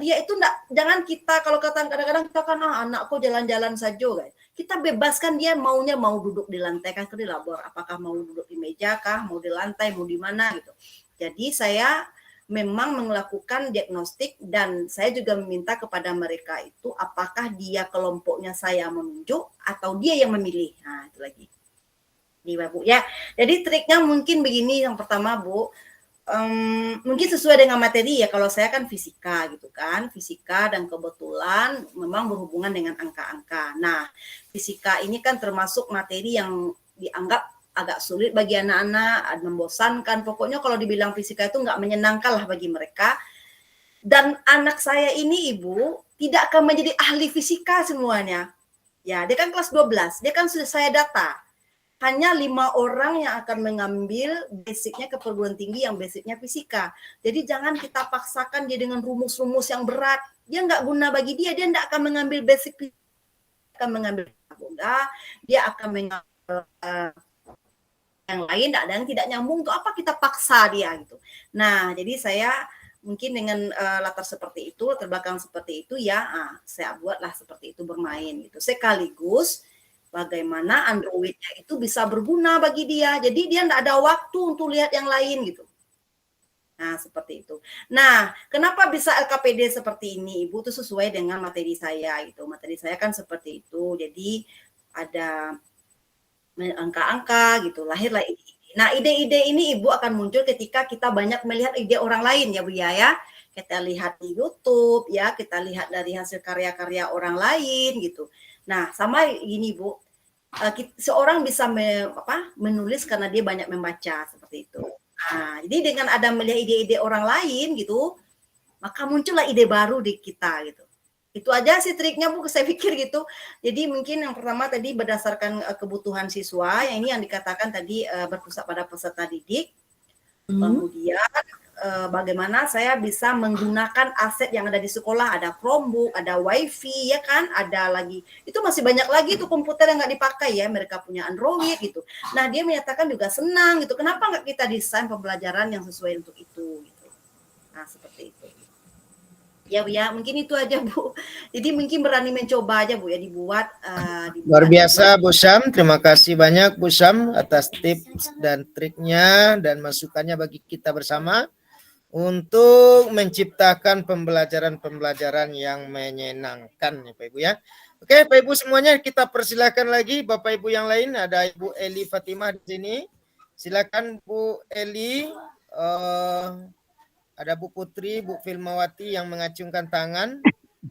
dia itu jangan kita, kalau kadang-kadang kita kan anakku jalan-jalan saja guys. Kita bebaskan dia maunya mau duduk di lantai kan di labor, apakah mau duduk di meja kah, mau di lantai, mau di mana gitu. Jadi saya memang melakukan diagnostik dan saya juga meminta kepada mereka itu apakah dia kelompoknya saya menunjuk atau dia yang memilih. Nah, itu lagi. Di Bu ya. Jadi triknya mungkin begini, yang pertama Bu, mungkin sesuai dengan materi ya, kalau saya kan fisika gitu kan, fisika dan kebetulan memang berhubungan dengan angka-angka. Nah, fisika ini kan termasuk materi yang dianggap agak sulit bagi anak-anak, membosankan. Pokoknya kalau dibilang fisika itu nggak menyenangkan lah bagi mereka. Dan anak saya ini Ibu tidak akan menjadi ahli fisika semuanya. Ya, dia kan kelas 12, dia kan sudah saya data. Hanya 5 orang yang akan mengambil basicnya ke perguruan tinggi yang basicnya fisika. Jadi jangan kita paksakan dia dengan rumus-rumus yang berat. Dia nggak guna bagi dia, dia nggak akan mengambil basic, akan mengambil dia akan mengambil yang lain, ada yang tidak nyambung, tuh apa kita paksa dia gitu. Nah, jadi saya mungkin dengan latar seperti itu, latar belakang seperti itu ya, saya buatlah seperti itu bermain gitu. Sekaligus bagaimana Android-nya itu bisa berguna bagi dia. Jadi dia enggak ada waktu untuk lihat yang lain gitu. Nah, seperti itu. Nah, kenapa bisa LKPD seperti ini, Ibu? Itu sesuai dengan materi saya gitu. Materi saya kan seperti itu. Jadi ada angka-angka gitu, lahirlah ide-ide. Nah, ide-ide ini Ibu akan muncul ketika kita banyak melihat ide orang lain ya Bu ya. Kita lihat di YouTube ya, kita lihat dari hasil karya-karya orang lain gitu. Nah, sama gini Bu, seorang bisa menulis karena dia banyak membaca seperti itu. Nah, jadi dengan ada melihat ide-ide orang lain gitu, maka muncullah ide baru di kita gitu. Itu aja sih triknya Bu, saya pikir gitu. Jadi mungkin yang pertama tadi berdasarkan kebutuhan siswa, yang ini yang dikatakan tadi berpusat pada peserta didik. Kemudian bagaimana saya bisa menggunakan aset yang ada di sekolah, ada Chromebook, ada WiFi ya kan, ada lagi. Itu masih banyak lagi tuh komputer yang nggak dipakai ya, mereka punya Android gitu. Nah, dia menyatakan juga senang gitu. Kenapa nggak kita desain pembelajaran yang sesuai untuk itu gitu. Nah, seperti itu. Ya Bu ya, mungkin itu aja Bu. Jadi mungkin berani mencoba aja Bu ya, dibuat. Luar biasa Bu Syam, terima kasih banyak Bu Syam atas tips dan triknya dan masukannya bagi kita bersama untuk menciptakan pembelajaran-pembelajaran yang menyenangkan ya Pak Ibu ya. Oke Pak Ibu semuanya, kita persilakan lagi Bapak Ibu yang lain. Ada Ibu Eli Fatimah di sini. Silakan Bu Eli. Ada Bu Putri, Bu Filmawati yang mengacungkan tangan.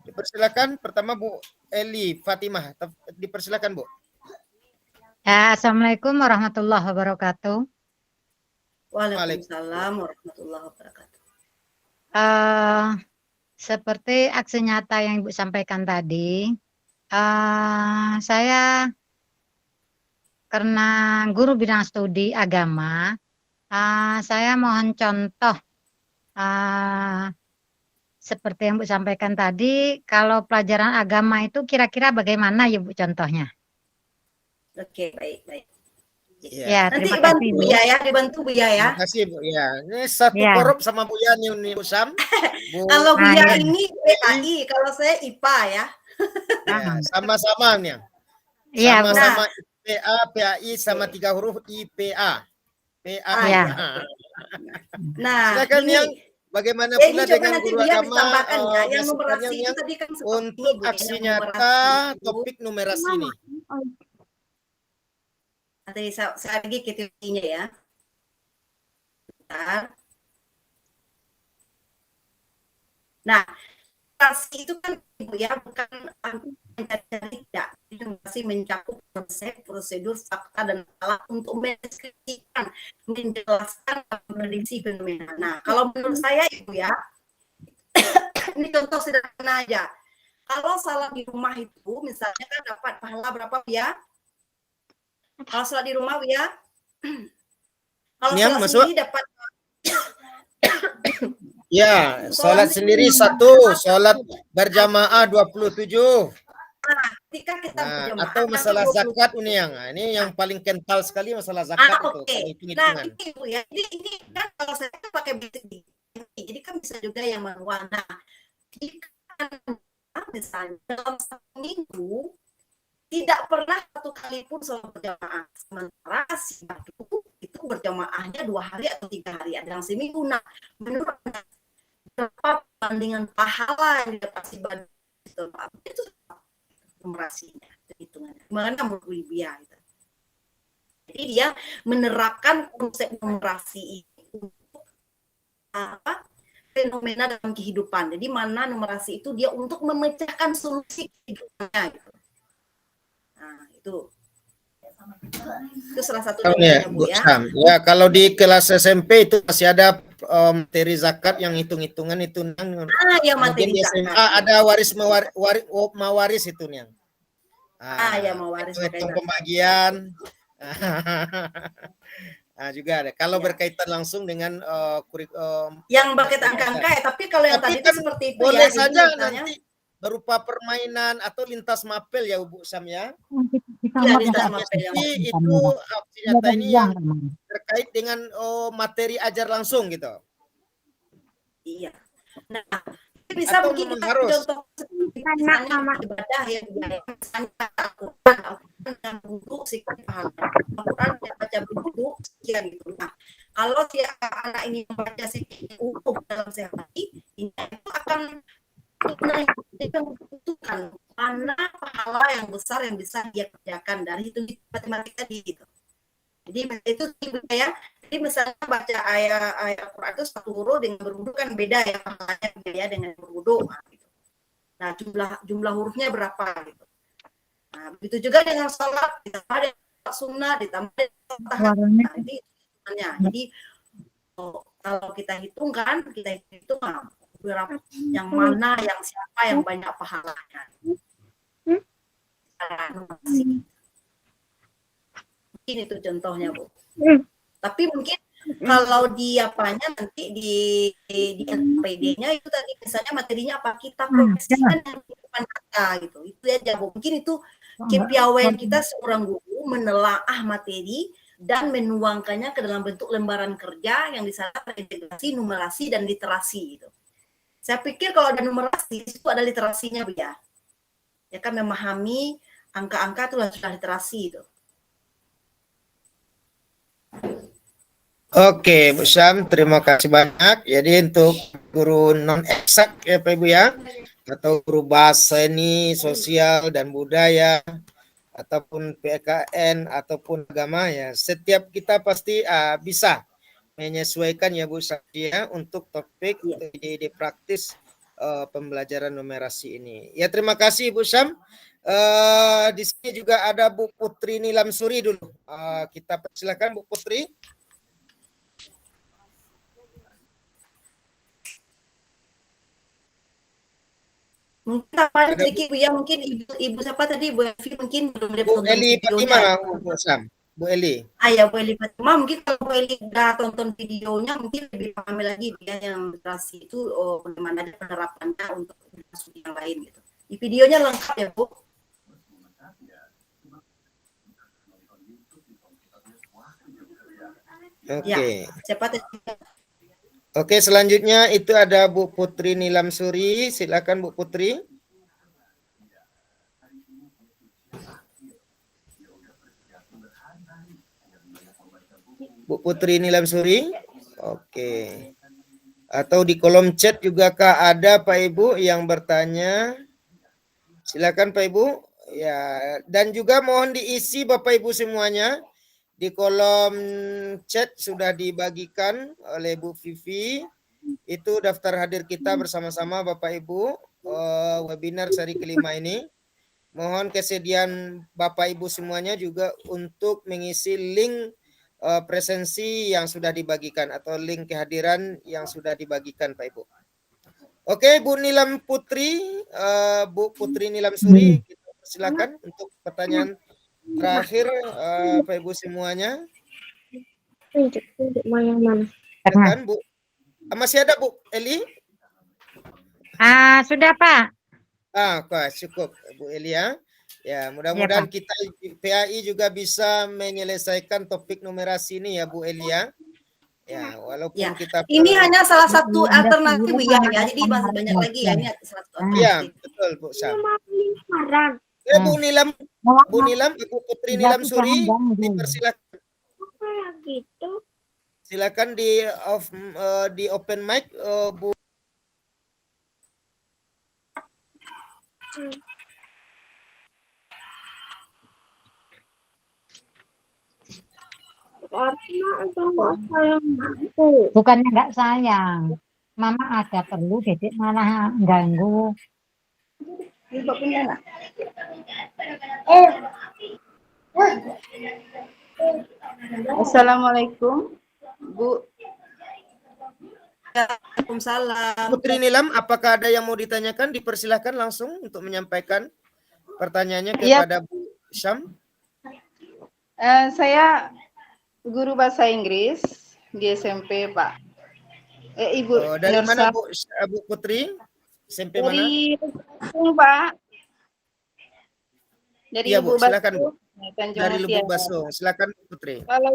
Dipersilakan. Pertama Bu Eli Fatimah. Dipersilakan Bu. Ya, Assalamualaikum warahmatullahi wabarakatuh. Waalaikumsalam warahmatullahi wabarakatuh. Seperti aksi nyata yang Ibu sampaikan tadi, saya karena guru bidang studi agama, saya mohon contoh seperti yang Bu sampaikan tadi, kalau pelajaran agama itu kira-kira bagaimana ya Bu contohnya? Oke, baik. Ya, nanti terima bantu kasih, Bu ya, dibantu Bu ya. Terima kasih Bu ya. Ini satu Ya. korup sama Bu Yani nih Bu Sam. Kalau Bu ya. ini PAI, kalau saya IPA ya. Ya, sama-sama nih. Iya, Bu. Sama-sama IPA, PAI sama 3 huruf IPA. PAI. Ya. Nah, Silakan ini yang bagaimana ini pula coba dengan nanti guru biar agama ditambahkan ya. Yang numerasi masukannya itu yang tadi kan seperti untuk Bu, aksi yang nyata numerasi itu. topik numerasi ini. Nanti saya lagi ketiknya ya. Bentar. Nah, numerasi itu kan Ibu ya, bukan mencari tidak. Itu masih mencakup konsep, prosedur, fakta, dan alat untuk mendeskripsikan, menjelaskan, dan memprediksi fenomena. Nah, kalau menurut saya Ibu ya, ini contoh sederhana aja. Kalau salat di rumah itu, misalnya kan dapat pahala berapa ya? Kalau salat di rumah ya, kalau Yang salat masuk? sendiri dapat. Ya, sholat sendiri 1, sholat berjamaah 27. Ketika kita Nah, berjamaah, atau masalah nanti 20. zakat ini yang ini yang paling kental sekali masalah zakat itu. Oke. Nah, Hitung-hitungan. ini Bu ya. Ini kan kalau saya pakai basic jadi kan bisa juga yang manual. Nah, jika misalnya dalam 1 minggu tidak pernah 1 kali pun sholat berjamaah, sementara si badu itu berjamaahnya 2 hari atau 3 hari, ada yang seminggu. Nah, menurut berapa perbandingan pahala yang didapat si badu itu numerasinya, hitungannya. Gimana menurut Ibu ya? Gitu. Jadi dia menerapkan konsep numerasi ini untuk fenomena dalam kehidupan. Jadi mana numerasi itu dia untuk memecahkan solusi kehidupannya. Gitu. Nah itu salah satu Ya, Bu ya. Ya, kalau di kelas SMP itu masih ada materi zakat yang hitung-hitungan itu. Ya materi di SMA ada mawaris itu nih. Ya mawaris. Pembagian. Nah, juga ada. Kalau berkaitan langsung dengan kurikulum yang berkaitan angka-angka ya, tapi kalau yang tadi itu kan seperti itu boleh ya. saja nanti berupa permainan atau lintas mapel ya Bu Sam ya. Lintas mapel yang itu aksi nyata ini yang terkait dengan materi ajar langsung gitu. Iya. Nah, bisa Atau mungkin memang kita harus? contoh misalnya ibadah yang misalnya Al-Quran yang duduk sekian pahala, Al-Quran yang baca duduk sekian gitu. Nah, kalau si anak ini membaca sekian utuh dalam sehari, ini itu akan menentukan mana pahala yang besar yang bisa dia kerjakan dari hitung matematika tadi gitu. Jadi itu ya. Jadi misalnya baca ayat Al-Quran itu satu huruf dengan berwudu kan beda ya pahalanya ya dengan berwudu. Nah, jumlah hurufnya berapa gitu. Nah, begitu juga dengan sholat, ditambah dengan sunnah, ditambah dengan tahajud. Nah, ini hitungannya. Jadi kalau kita hitungkan, kita hitung berapa yang mana, yang siapa yang banyak pahalanya. Mungkin itu contohnya, Bu. Tapi mungkin kalau di apanya nanti di NPD-nya itu tadi misalnya materinya apa kita proyeksikan yang di depan mata gitu. Itu aja, Bu. Mungkin itu kepiawaian kita seorang guru menelaah materi dan menuangkannya ke dalam bentuk lembaran kerja yang di sana terintegrasi numerasi dan literasi gitu. Saya pikir kalau ada numerasi itu ada literasinya, Bu ya. Ya kan memahami angka-angka itu sudah literasi itu. Oke, Bu Syam, terima kasih banyak. Jadi untuk guru non eksak ya Pak Ibu ya, atau guru bahasa ini, sosial dan budaya, ataupun PKN ataupun agama ya, setiap kita pasti bisa menyesuaikan ya Bu Syam untuk topik di praktis pembelajaran numerasi ini. Ya terima kasih Bu Syam. Di sini juga ada Bu Putri Nilamsuri dulu. Kita persilakan Bu Putri. Mungkin tambahan sedikit Bu ya, mungkin ibu siapa tadi Bu Evi mungkin belum lihat Bu Eli Fatima, Bu Syam. Bu Eli. Ya Bu Eli Fatima, mungkin kalau Bu Eli udah tonton videonya mungkin lebih paham lagi ya yang literasi itu bagaimana ada penerapannya untuk masuk yang lain gitu. Di videonya lengkap ya Bu. Oke. Ya, siapa tadi? Oke, selanjutnya itu ada Bu Putri Nilamsuri. Silakan Bu Putri. Bu Putri Nilamsuri. Oke. Atau di kolom chat juga kah ada Pak Ibu yang bertanya? Silakan Pak Ibu. Ya, dan juga mohon diisi Bapak Ibu semuanya. Di kolom chat sudah dibagikan oleh Bu Vivi. Itu daftar hadir kita bersama-sama Bapak Ibu webinar seri kelima ini. Mohon kesediaan Bapak Ibu semuanya juga untuk mengisi link presensi yang sudah dibagikan atau link kehadiran yang sudah dibagikan Pak Ibu. Oke, Bu Nilam Putri, Bu Putri Nilamsuri, silakan untuk pertanyaan terakhir Pak Ibu semuanya. Silakan Bu. Masih ada Bu Eli? Sudah Pak. Cukup Bu Eli ya. Ya, mudah-mudahan kita PAI juga bisa menyelesaikan topik numerasi ini ya Bu Eli ya. Ya, walaupun kita ini hanya salah satu alternatif ya, jadi masih banyak lagi ya ini salah satu alternatif. Iya, betul Bu Syam. Bu Nilam, Bu Putri Nilamsuri, dipersilakan. Silakan di open mic Bu. Bukannya nggak sayang, Mama ada perlu, Dedek malah ganggu. Assalamualaikum, Bu. Waalaikumsalam. Putri Nilam, apakah ada yang mau ditanyakan? Dipersilakan langsung untuk menyampaikan pertanyaannya kepada Bu Syam. Saya guru bahasa Inggris di SMP, Pak. Ibu. Dari mana Bu Putri? SMP mana? Dari Bandung, Pak. Dari Iya Bu, silakan Bu. Tanjung Dari Mutia. Lubuk Basung, silakan Putri. Kalau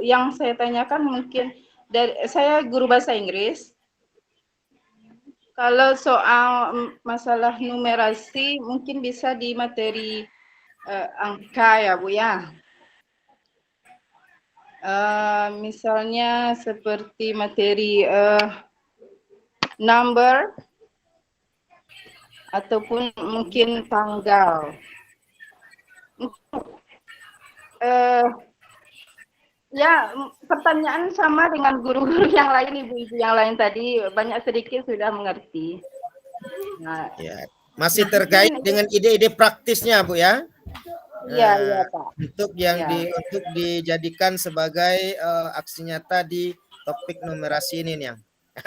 yang saya tanyakan mungkin saya guru bahasa Inggris Kalau soal masalah numerasi mungkin bisa di materi angka ya Bu ya. Misalnya seperti materi number ataupun mungkin tanggal. Ya, pertanyaan sama dengan guru-guru yang lain, ibu-ibu yang lain tadi, banyak sedikit sudah mengerti. Nah, Ya, masih terkait dengan ide-ide praktisnya, Bu ya. iya, iya, Pak. Untuk yang Ya. untuk dijadikan sebagai aksi nyata di topik numerasi ini nih, yang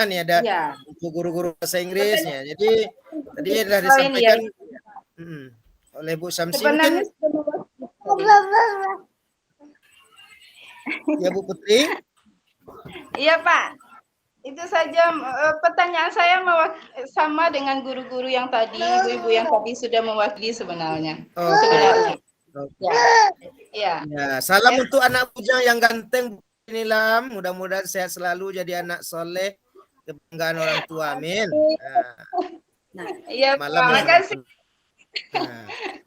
ini ada Ya. untuk guru-guru bahasa Inggrisnya. Jadi tadi sudah Lain disampaikan ya. oleh Bu Samsi. Sebenarnya Ya Bu Putri. iya Pak, itu saja pertanyaan saya sama dengan guru-guru yang tadi, ibu-ibu yang tadi sudah mewakili sebenarnya. Sebenarnya. Ya. Ya, salam untuk anak bujang yang ganteng ini Lam. Mudah-mudahan sehat selalu jadi anak soleh, kebanggaan orang tua. Amin. Nah, iya Pak, Malam terima kasih.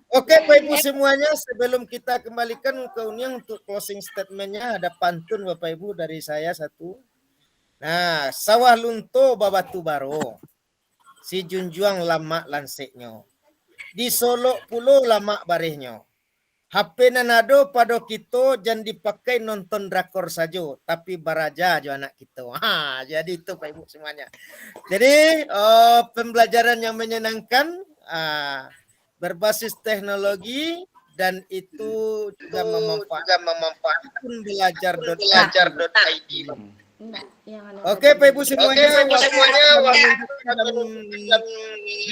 Oke Bapak Ibu semuanya, sebelum kita kembalikan ke Uniang untuk closing statementnya, ada pantun Bapak Ibu dari saya satu. Nah, sawah lunto babatu baro, si junjuang lama lanseknyo, di Solo pulau lama barehnya. HP nanado pada kita jangan dipakai nonton drakor saja, tapi baraja aja anak kita. Jadi itu Pak Ibu semuanya. Jadi pembelajaran yang menyenangkan, berbasis teknologi, dan itu juga memanfaatkan belajar.id. Oke Pak Ibu semuanya,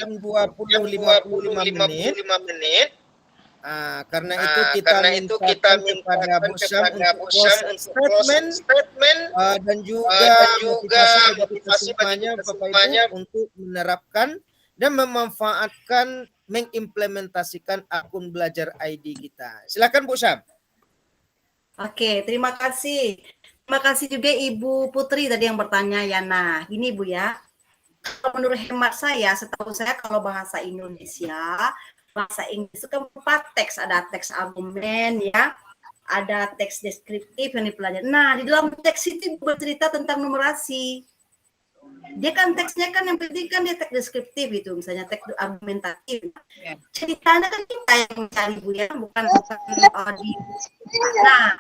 jam 20.55 menit. Karena itu kita minta kepada Bu Syam untuk closing statement, dan juga motivasi semuanya Bapak Ibu untuk menerapkan dan memanfaatkan, mengimplementasikan akun belajar ID kita. Silakan Bu Syam. Oke, terima kasih. Terima kasih juga Ibu Putri tadi yang bertanya ya. Nah, gini Bu ya. Menurut hemat saya, setahu saya kalau bahasa Indonesia, bahasa Inggris itu kan 4 teks, ada teks argumen ya, ada teks deskriptif yang dipelajari. Nah, di dalam teks itu bercerita tentang numerasi. Dia kan teksnya kan yang penting kan dia teks deskriptif itu, misalnya teks argumentatif. Ceritanya kan kita yang mencari Bu ya, bukan di. Nah,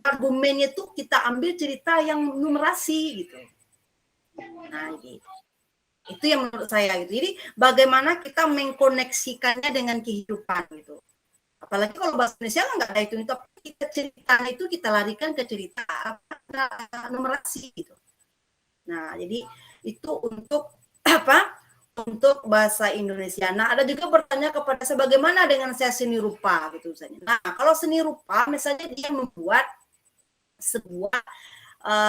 argumennya itu kita ambil cerita yang numerasi gitu. Nah, gitu. Itu yang menurut saya gitu. Jadi bagaimana kita mengkoneksikannya dengan kehidupan gitu. Apalagi kalau bahasa Indonesia nggak ada itu, tapi kita cerita itu kita larikan ke cerita numerasi gitu. Nah, jadi itu untuk apa? Untuk bahasa Indonesia. Nah, ada juga bertanya kepada saya bagaimana dengan saya seni rupa gitu misalnya. Nah, kalau seni rupa misalnya dia membuat sebuah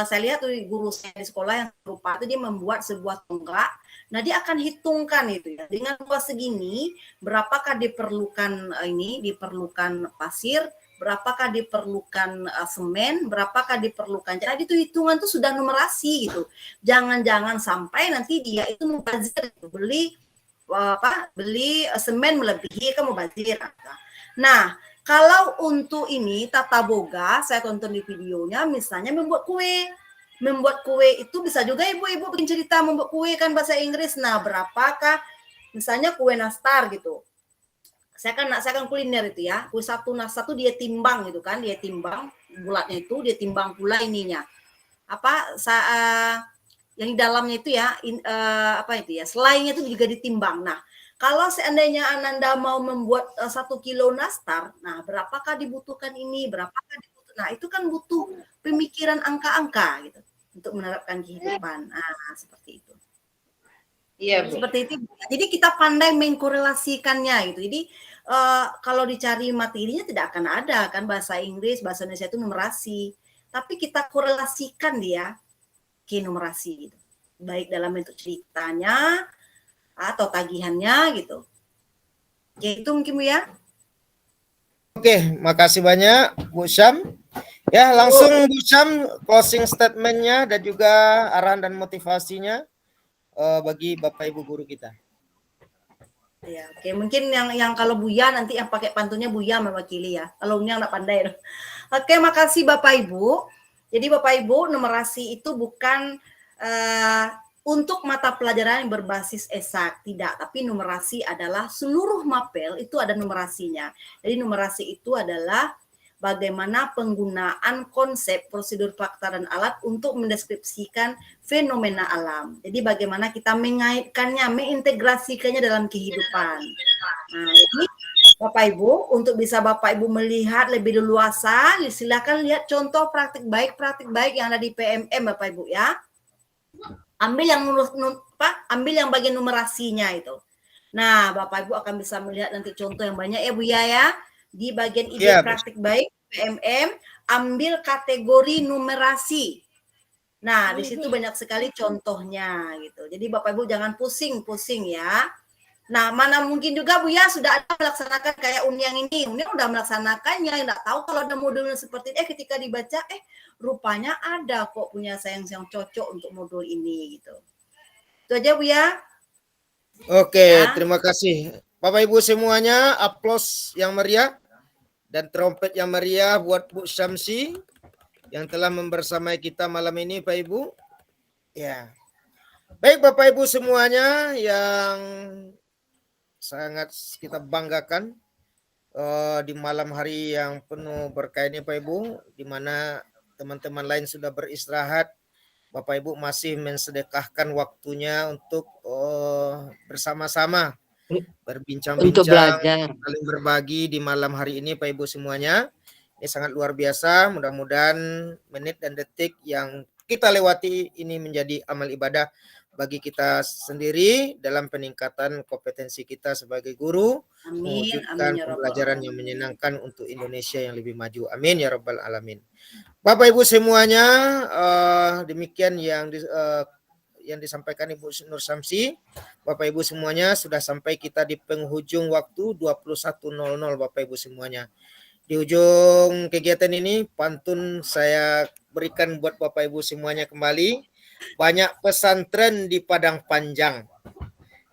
saya lihat tuh guru saya di sekolah yang rupa itu dia membuat sebuah tonggak. Nah, dia akan hitungkan itu ya. Dengan luas segini, berapakah diperlukan diperlukan pasir, berapakah diperlukan semen, berapakah diperlukan. Jadi itu hitungan tuh sudah numerasi gitu. Jangan-jangan sampai nanti dia itu mubazir gitu. Beli semen melebihi kan mubazir. Nah, kalau untuk ini tata boga, saya tonton di videonya, misalnya membuat kue. Membuat kue itu bisa juga ibu-ibu bikin cerita membuat kue kan bahasa Inggris. Nah, berapakah misalnya kue nastar gitu. Saya kan kuliner itu ya. Kue nastar itu dia timbang gitu kan, dia timbang bulatnya itu, dia timbang pula ininya. Yang di dalamnya itu ya, selainya itu juga ditimbang. Nah, kalau seandainya Ananda mau membuat 1 kilo nastar, nah berapakah dibutuhkan ini, berapakah dibutuhkan. Nah, itu kan butuh pemikiran angka-angka gitu untuk menerapkan kehidupan. Nah, seperti itu. Iya, Bu. Seperti itu. Jadi kita pandai mengkorelasikannya gitu. Jadi kalau dicari materinya tidak akan ada kan bahasa Inggris, bahasa Indonesia itu numerasi. Tapi kita korelasikan dia ke numerasi gitu. Baik dalam bentuk ceritanya atau tagihannya gitu. Ya itu mungkin Bu ya. Oke, makasih banyak Bu Syam. Ya, langsung Bu Syam closing statementnya dan juga arahan dan motivasinya. bagi Bapak Ibu guru kita. Ya, oke. Mungkin yang kalau Buya nanti yang pakai pantunnya Buya mewakili ya. Kalau yang nggak pandai. Oke, makasih Bapak Ibu. Jadi Bapak Ibu, numerasi itu bukan untuk mata pelajaran yang berbasis esak, tidak. Tapi numerasi adalah seluruh mapel itu ada numerasinya. Jadi numerasi itu adalah bagaimana penggunaan konsep, prosedur, fakta, dan alat untuk mendeskripsikan fenomena alam. Jadi bagaimana kita mengaitkannya, mengintegrasikannya dalam kehidupan. Nah, jadi Bapak Ibu, untuk bisa Bapak Ibu melihat lebih leluasa, silakan lihat contoh praktik baik yang ada di PMM Bapak Ibu ya. Ambil yang bagian numerasinya itu. Nah, Bapak Ibu akan bisa melihat nanti contoh yang banyak ya Bu ya. Di bagian ide praktik baik PMM, ambil kategori numerasi. Nah, di situ banyak sekali contohnya gitu. Jadi Bapak Ibu jangan pusing-pusing ya. Nah, mana mungkin juga Bu ya sudah ada melaksanakan kayak Uniang ini. Uniang udah melaksanakannya, enggak tahu kalau ada modulnya seperti ketika dibaca rupanya ada kok punya saya yang cocok untuk modul ini gitu. Itu aja Bu ya. Oke, terima kasih. Bapak Ibu semuanya, aplaus yang meriah dan trompet yang meriah buat Bu Syamsi yang telah membersamai kita malam ini, Pak Ibu. Ya. Baik Bapak Ibu semuanya yang sangat kita banggakan di malam hari yang penuh berkah ini Pak Ibu, di mana teman-teman lain sudah beristirahat, Bapak Ibu masih mensedekahkan waktunya untuk bersama-sama berbincang-bincang, saling berbagi di malam hari ini Pak Ibu semuanya. Ini sangat luar biasa. Mudah-mudahan menit dan detik yang kita lewati ini menjadi amal ibadah bagi kita sendiri dalam peningkatan kompetensi kita sebagai guru, mewujudkan pembelajaran yang menyenangkan untuk Indonesia yang lebih maju. Amin ya rabbal alamin. Bapak Ibu semuanya, demikian yang disampaikan Ibu Nur Syamsi. Bapak Ibu semuanya, sudah sampai kita di penghujung waktu 21.00 Bapak Ibu semuanya. Di ujung kegiatan ini pantun saya berikan buat Bapak Ibu semuanya kembali. Banyak pesantren di Padang Panjang,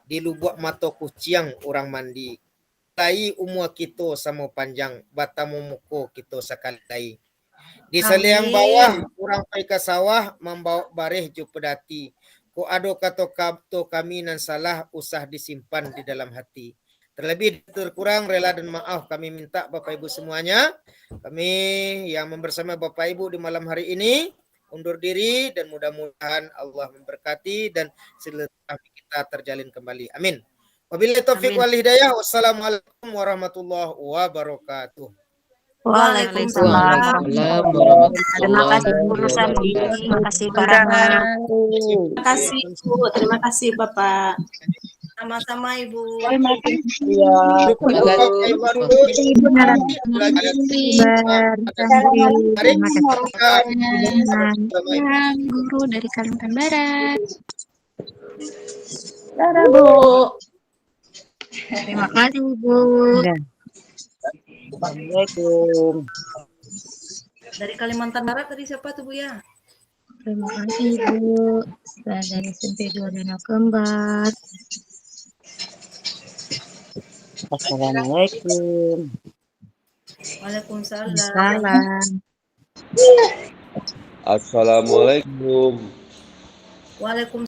di Lubuk Mato Kuciang orang mandi. Tai umur kita sama panjang, batamu muko kita sekali. Di seliang bawah orang pai ke sawah membawa bareh ju pedati. Ko ado kato kami nan salah usah disimpan di dalam hati. Terlebih terkurang rela dan maaf kami minta Bapak Ibu semuanya. Kami yang bersama Bapak Ibu di malam hari ini undur diri dan mudah-mudahan Allah memberkati dan silaturahmi kita terjalin kembali. Amin. Wabillahi taufik wal hidayah. Wassalamualaikum warahmatullahi wabarakatuh. Waalaikumsalam. Terima kasih Bu Sandi. Terima kasih Pak Rahmat. Terima kasih Bu, terima kasih Bapak. Sama-sama Ibu. Terima kasih. Guru dari Kalimantan Barat. Dadah Bu. Terima kasih Bu. Assalamualaikum. Dari Kalimantan Barat tadi siapa tuh Bu ya? Terima kasih Bu. Saya dari SMP 2 Danau Kembar. Assalamualaikum. Waalaikumsalam. Assalamualaikum. Waalaikumsalam.